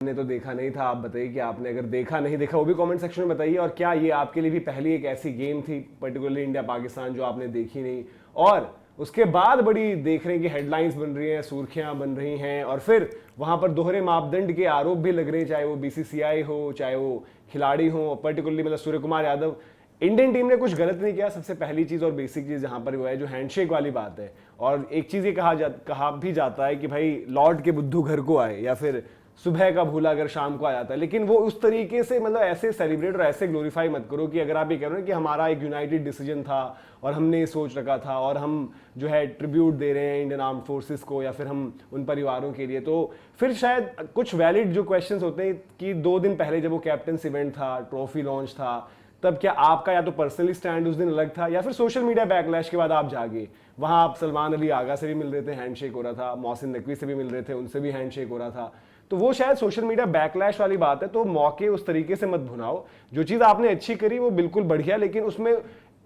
ने तो देखा नहीं था। आप बताइए कि आपने अगर देखा नहीं देखा वो भी कमेंट सेक्शन में बताइए, और क्या ये आपके लिए भी पहली एक ऐसी गेम थी पर्टिकुलरली इंडिया पाकिस्तान जो आपने देखी नहीं, और उसके बाद बड़ी देख रहे हैं कि हेडलाइंस बन रही हैं, सुर्खियां बन रही हैं, और फिर वहां पर दोहरे मापदंड के आरोप भी लग रहे हैं, चाहे वो बीसीसीआई हो, चाहे वो खिलाड़ी हो, पर्टिकुलरली मतलब सूर्य कुमार यादव। इंडियन टीम ने कुछ गलत नहीं किया, सबसे पहली चीज और बेसिक चीज जहां पर वो है जो हैंडशेक वाली बात है। और एक चीज ये कहा भी जाता है कि भाई लौट के बुद्धू घर को आए, या फिर सुबह का भूला अगर शाम को आ जाता है, लेकिन वो उस तरीके से मतलब ऐसे सेलिब्रेट और ऐसे ग्लोरीफाई मत करो कि अगर आप ये कह रहे हो कि हमारा एक यूनाइटेड डिसीजन था और हमने ये सोच रखा था और हम जो है ट्रिब्यूट दे रहे हैं इंडियन आर्म फोर्सेस को या फिर हम उन परिवारों के लिए, तो फिर शायद कुछ वैलिड जो क्वेश्चंस होते हैं कि 2 दिन पहले जब वो कैप्टन्स इवेंट था, ट्रॉफी लॉन्च था, तब क्या आपका या तो पर्सनली स्टैंड उस दिन अलग था, या फिर सोशल मीडिया बैकलैश के बाद आप जागे, वहां आप सलमान अली आगा से भी मिल रहे थे, हैंडशेक हो रहा था, मोहसिन नकवी से भी मिल रहे थे, उनसे भी हैंडशेक हो रहा था, तो वो शायद सोशल मीडिया बैकलैश वाली बात है। तो मौके उस तरीके से मत भुनाओ। जो चीज आपने अच्छी करी वो बिल्कुल बढ़िया, लेकिन उसमें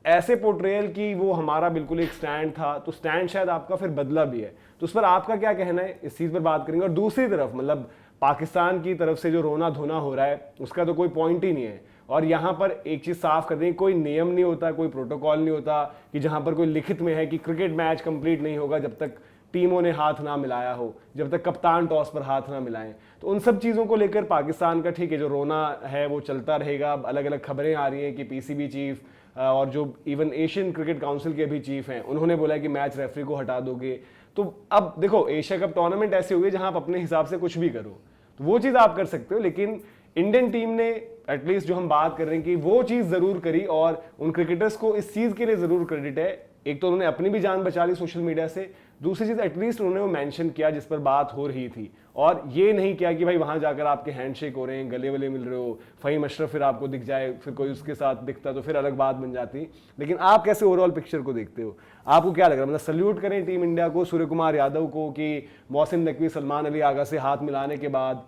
ऐसे पोर्ट्रेयल की वो हमारा बिल्कुल एक स्टैंड था, तो स्टैंड शायद आपका फिर बदला भी है, तो उस पर आपका क्या कहना है, इस चीज पर बात करेंगे। और दूसरी तरफ मतलब पाकिस्तान की तरफ से जो रोना धोना हो रहा है उसका तो कोई पॉइंट ही नहीं है। और यहां पर एक चीज साफ कर दें, कोई नियम नहीं होता, कोई प्रोटोकॉल नहीं होता कि जहां पर कोई लिखित में है कि क्रिकेट मैच कंप्लीट नहीं होगा जब तक टीमों ने हाथ ना मिलाया हो, जब तक कप्तान टॉस पर हाथ ना मिलाएं। तो उन सब चीज़ों को लेकर पाकिस्तान का ठीक है जो रोना है वो चलता रहेगा। अलग अलग खबरें आ रही हैं कि पीसीबी चीफ और जो इवन एशियन क्रिकेट काउंसिल के भी चीफ हैं उन्होंने बोला कि मैच रेफरी को हटा दोगे। तो अब देखो एशिया कप टूर्नामेंट ऐसी होगी जहां आप अपने हिसाब से कुछ भी करो, तो वो चीज़ आप कर सकते हो, लेकिन इंडियन टीम ने एटलीस्ट जो हम बात कर रहे हैं कि वो चीज़ ज़रूर करी, और उन क्रिकेटर्स को इस चीज़ के लिए ज़रूर क्रेडिट है। एक तो उन्होंने अपनी भी जान बचा ली सोशल मीडिया से, दूसरी चीज एटलीस्ट उन्होंने वो मेंशन किया जिस पर बात हो रही थी, और ये नहीं किया कि भाई वहां जाकर आपके हैंडशेक हो रहे हैं, गले वले मिल रहे हो, फहीम अशरफ फिर आपको दिख जाए, फिर कोई उसके साथ दिखता तो फिर अलग बात बन जाती। लेकिन आप कैसे ओवरऑल पिक्चर को देखते हो, आपको क्या लग रहा है, मतलब सल्यूट करें टीम इंडिया को, सूर्य कुमार यादव को कि मोहसिन नकवी सलमान अली आगा से हाथ मिलाने के बाद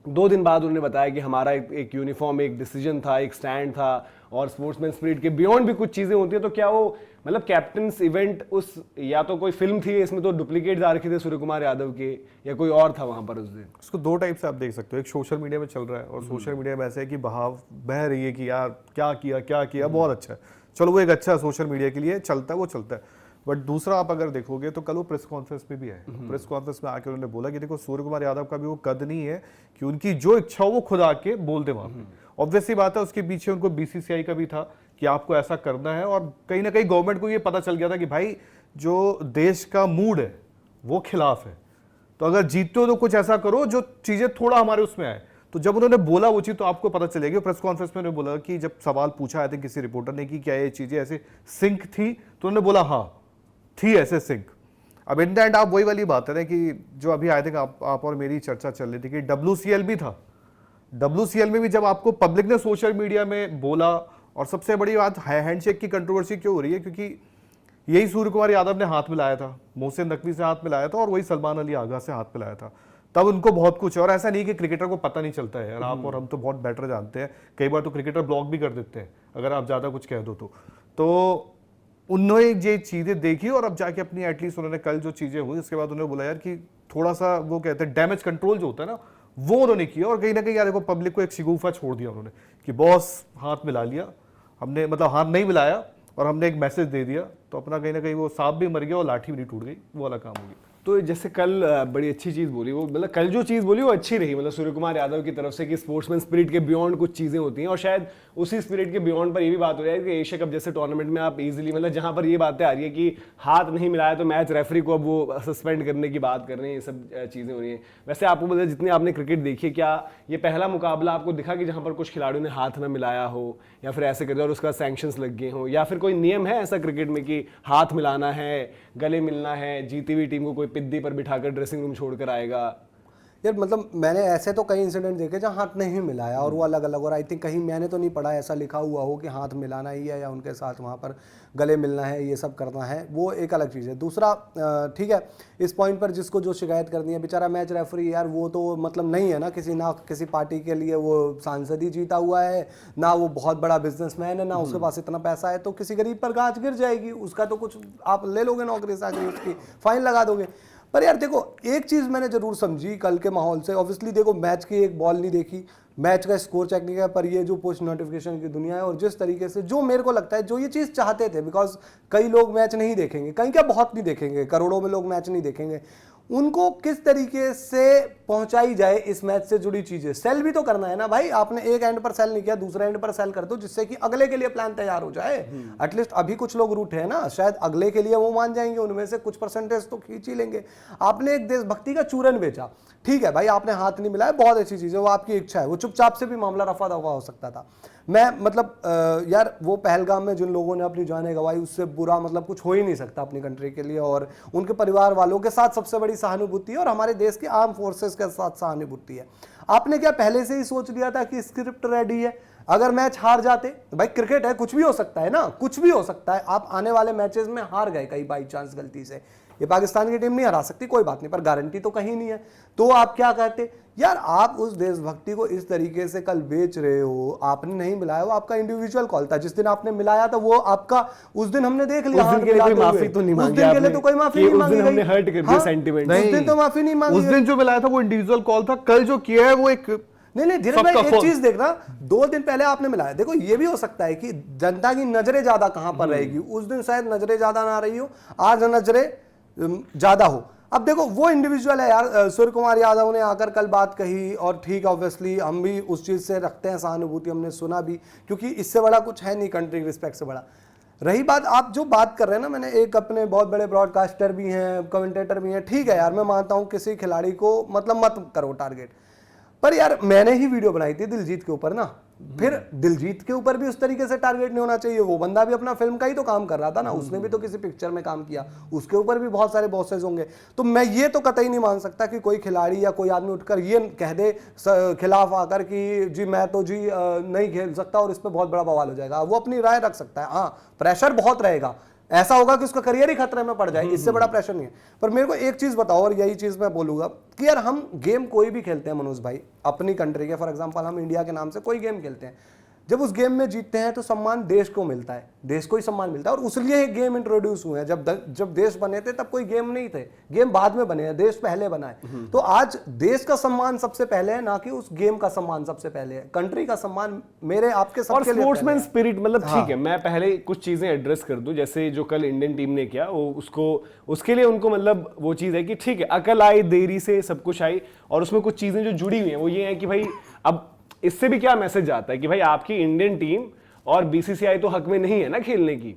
2 दिन बाद उन्होंने बताया कि हमारा एक यूनिफॉर्म एक डिसीजन था, एक स्टैंड था, और स्पोर्ट्समैन स्पिरिट के बियॉन्ड भी कुछ चीजें होती है। तो क्या वो मतलब कैप्टन्स इवेंट उस या तो कोई फिल्म थी, इसमें तो डुप्लीकेट आ रखे थे सूर्य कुमार यादव के, या कोई और था वहां पर उस दिन? इसको 2 टाइप से आप देख सकते हो। एक सोशल मीडिया में चल रहा है और सोशल मीडिया में ऐसा है कि बहाव बह रही है कि यार क्या किया बहुत अच्छा है, चलो वो एक अच्छा सोशल मीडिया के लिए चलता है, वो चलता है। बट दूसरा आप अगर देखोगे तो कल वो प्रेस कॉन्फ्रेंस में भी है, प्रेस कॉन्फ्रेंस में आके उन्होंने बोला कि देखो सूर्य कुमार यादव का भी वो कद नहीं है कि उनकी जो इच्छा हो वो खुद आके बोल दे वहां पे। ऑब्वियसली बात है उसके पीछे उनको बीसीसीआई का भी था कि आपको ऐसा करना है, और कहीं ना कहीं गवर्नमेंट को ये पता चल गया था कि भाई जो देश का मूड है वो खिलाफ है, तो अगर जीतते हो तो कुछ ऐसा करो जो चीजें थोड़ा हमारे उसमें आए। तो जब उन्होंने बोला वो चीज तो आपको पता चलेगी। प्रेस कॉन्फ्रेंस में उन्होंने बोला कि जब सवाल पूछा है किसी रिपोर्टर ने कि क्या ये चीजें ऐसे सिंक थी, तो उन्होंने बोला हाँ थी ऐसे सिंक। अब इन द एंड आप वही वाली बात है ना कि जो अभी आई थिंक आप और मेरी चर्चा चल रही थी कि WCL भी था, WCL में भी जब आपको पब्लिक ने सोशल मीडिया में बोला, और सबसे बड़ी बात हैंडशेक की कंट्रोवर्सी क्यों हो रही है, क्योंकि यही सूर्य कुमार यादव ने हाथ मिलाया था, मोहसिन नकवी से हाथ मिलाया था, और वही सलमान अली आगा से हाथ मिलाया था, तब उनको बहुत कुछ है। और ऐसा नहीं कि क्रिकेटर को पता नहीं चलता है यार, आप और हम तो बहुत बेटर जानते हैं, कई बार तो क्रिकेटर ब्लॉक भी कर देते हैं अगर आप ज्यादा कुछ कह दो तो उन्होंने ये चीजें देखी, और अब जाके अपनी एटलीस्ट उन्होंने कल जो चीजें हुई उसके बाद उन्होंने बोला यार कि थोड़ा सा वो कहते हैं डैमेज कंट्रोल जो होता है ना वो उन्होंने किया, और कहीं ना कहीं यार देखो पब्लिक को एक शिगुफा छोड़ दिया उन्होंने कि बॉस हाथ मिला लिया हमने, मतलब हाथ नहीं मिलाया और हमने एक मैसेज दे दिया, तो अपना कहीं ना कहीं वो सांप भी मर गया और लाठी भी नहीं टूट गई, वो वाला काम हो गया। तो जैसे कल बड़ी अच्छी चीज़ बोली वो, मतलब कल जो चीज़ बोली वो अच्छी रही, मतलब सूर्य कुमार यादव की तरफ से कि स्पोर्ट्समैन स्पिरिट के बियॉन्ड कुछ चीज़ें होती हैं, और शायद उसी स्पिरिट के बियॉन्ड पर ये भी बात हो रही है कि एशिया कप जैसे टूर्नामेंट में आप इजीली मतलब जहां पर ये बातें आ रही है कि हाथ नहीं मिलाया तो मैच रेफरी को अब वो सस्पेंड करने की बात कर रहे हैं, ये सब चीज़ें हो रही हैं। वैसे आपको मतलब जितनी आपने क्रिकेट देखी है, क्या ये पहला मुकाबला आपको दिखा कि जहाँ पर कुछ खिलाड़ियों ने हाथ ना मिलाया हो या फिर ऐसे कर दिया और उसका सैंक्शंस लग गए हों, या फिर कोई नियम है ऐसा क्रिकेट में कि हाथ मिलाना है, गले मिलना है, जीती हुई टीम को कोई पिद्दी पर बिठाकर ड्रेसिंग रूम छोड़कर आएगा? यार मतलब मैंने ऐसे तो कई इंसिडेंट देखे जहाँ हाथ नहीं मिलाया और वो अलग अलग, और आई थिंक कहीं मैंने तो नहीं पढ़ा ऐसा लिखा हुआ हो कि हाथ मिलाना ही है या उनके साथ वहाँ पर गले मिलना है, ये सब करना है, वो एक अलग चीज़ है। दूसरा ठीक है, इस पॉइंट पर जिसको जो शिकायत करनी है, बेचारा मैच रेफरी यार वो तो मतलब नहीं है ना किसी पार्टी के लिए वो सांसद ही जीता हुआ है, ना वो बहुत बड़ा बिजनेसमैन है, ना उसके पास इतना पैसा है, तो किसी गरीब पर गाज गिर जाएगी, उसका तो कुछ आप ले लोगे नौकरी से, उसकी फाइन लगा दोगे। पर यार देखो एक चीज मैंने जरूर समझी कल के माहौल से, ऑब्वियसली देखो मैच की एक बॉल नहीं देखी, मैच का स्कोर चेक नहीं किया, पर ये जो पुश नोटिफिकेशन की दुनिया है और जिस तरीके से जो मेरे को लगता है जो ये चीज चाहते थे, बिकॉज कई लोग मैच नहीं देखेंगे, कहीं क्या बहुत नहीं देखेंगे, करोड़ों में लोग मैच नहीं देखेंगे, उनको किस तरीके से पहुंचाई जाए इस मैच से जुड़ी चीजें, सेल भी तो करना है ना भाई। आपने एक एंड पर सेल नहीं किया, दूसरे एंड पर सेल कर दो जिससे कि अगले के लिए प्लान तैयार हो जाए। एटलीस्ट अभी कुछ लोग रूठे हैं ना, शायद अगले के लिए वो मान जाएंगे, उनमें से कुछ परसेंटेज तो खींच ही लेंगे। आपने एक देशभक्ति का चूरन बेचा, ठीक है भाई, आपने हाथ नहीं मिलाया, बहुत अच्छी चीज है, वो आपकी इच्छा है, वो चुपचाप से भी मामला रफा दफा हो सकता था। मैं मतलब यार वो पहलगाम में जिन लोगों ने अपनी जानें गंवाई, उससे बुरा मतलब कुछ हो ही नहीं सकता अपनी कंट्री के लिए, और उनके परिवार वालों के साथ सबसे बड़ी सहानुभूति है और हमारे देश की आर्म फोर्सेस के साथ सहानुभूति है। आपने क्या पहले से ही सोच लिया था कि स्क्रिप्ट रेडी है, अगर मैच हार जाते तो भाई क्रिकेट है, कुछ भी हो सकता है ना, कुछ भी हो सकता है। आप आने वाले मैचेस में हार गए कहीं बाई चांस गलती से, ये पाकिस्तान की टीम नहीं हरा सकती, कोई बात नहीं, पर गारंटी तो कहीं नहीं है। तो आप क्या कहते यार, आप उस देशभक्ति को इस तरीके से कल बेच रहे हो, आपने नहीं मिलाया, वो आपका इंडिविजुअल कॉल था। जिस दिन आपने मिलाया था वो आपका, उस दिन हमने देख लिया, उस दिन के लिए कोई माफी तो नहीं मांगी, उस दिन के लिए तो कोई माफी नहीं मांगी, हमने हर्ट कर दिया सेंटिमेंट, उस दिन तो माफी नहीं मांगी। उस दिन जो मिलाया था वो इंडिविजुअल कॉल था, कल जो किया है वो एक नहीं धीरज भाई एक चीज देखना, 2 दिन पहले आपने मिलाया, देखो ये भी हो सकता है कि जनता की नजरें ज्यादा कहां पर रहेगी, उस दिन शायद नजरें ज्यादा ना रही हो, आज नजरें ज्यादा हो। अब देखो वो इंडिविजुअल है यार, सूर्य कुमार यादव ने आकर कल बात कही और ठीक, ऑब्वियसली हम भी उस चीज से रखते हैं सहानुभूति, हमने सुना भी, क्योंकि इससे बड़ा कुछ है नहीं कंट्री रिस्पेक्ट से बड़ा। रही बात आप जो बात कर रहे हैं ना, मैंने एक अपने बहुत बड़े ब्रॉडकास्टर भी हैं, कमेंटेटर भी हैं, ठीक है यार मैं मानता हूं किसी खिलाड़ी को मतलब मत करो टारगेट, पर यार मैंने ही वीडियो बनाई थी दिलजीत के ऊपर ना, फिर दिलजीत के ऊपर भी उस तरीके से टारगेट नहीं होना चाहिए। वो बंदा भी अपना फिल्म का ही तो काम कर रहा था ना, उसने भी तो किसी पिक्चर में काम किया, उसके ऊपर भी बहुत सारे बॉसेस होंगे। तो मैं ये तो कतई नहीं मान सकता कि कोई खिलाड़ी या कोई आदमी उठकर ये कह दे खिलाफ आकर कि जी मैं तो जी नहीं खेल सकता और इस पर बहुत बड़ा बवाल हो जाएगा। वो अपनी राय रख सकता है, हाँ प्रेशर बहुत रहेगा, ऐसा होगा कि उसका करियर ही खतरे में पड़ जाए, इससे बड़ा प्रेशर नहीं है। पर मेरे को एक चीज बताओ, और यही चीज मैं बोलूंगा कि यार हम गेम कोई भी खेलते हैं मनोज भाई, अपनी कंट्री के, फॉर एग्जांपल हम इंडिया के नाम से कोई गेम खेलते हैं, जब उस गेम में जीतते हैं तो सम्मान देश को मिलता है, देश को ही सम्मान मिलता है। और उसलिए ये गेम इंट्रोड्यूस हुए हैं, जब देश बने थे तब कोई गेम नहीं थे, गेम बाद में बने हैं, देश पहले बना है। तो आज देश का सम्मान सबसे पहले है, ना कि उस गेम का सम्मान सबसे पहले है, कंट्री का सम्मान मेरे आपके सबके और लिए स्पोर्ट्समैन स्पिरिट, मतलब हाँ। ठीक है, मैं पहले कुछ चीजें एड्रेस कर दूं, जैसे जो कल इंडियन टीम ने किया वो उसको उसके लिए उनको मतलब वो चीज है कि ठीक है अकल आई, देरी से सब कुछ आई, और उसमें कुछ चीजें जो जुड़ी हुई हैं वो ये है कि भाई अब इससे भी क्या मैसेज आता है कि भाई आपकी इंडियन टीम और बीसीसीआई तो हक में नहीं है ना खेलने की,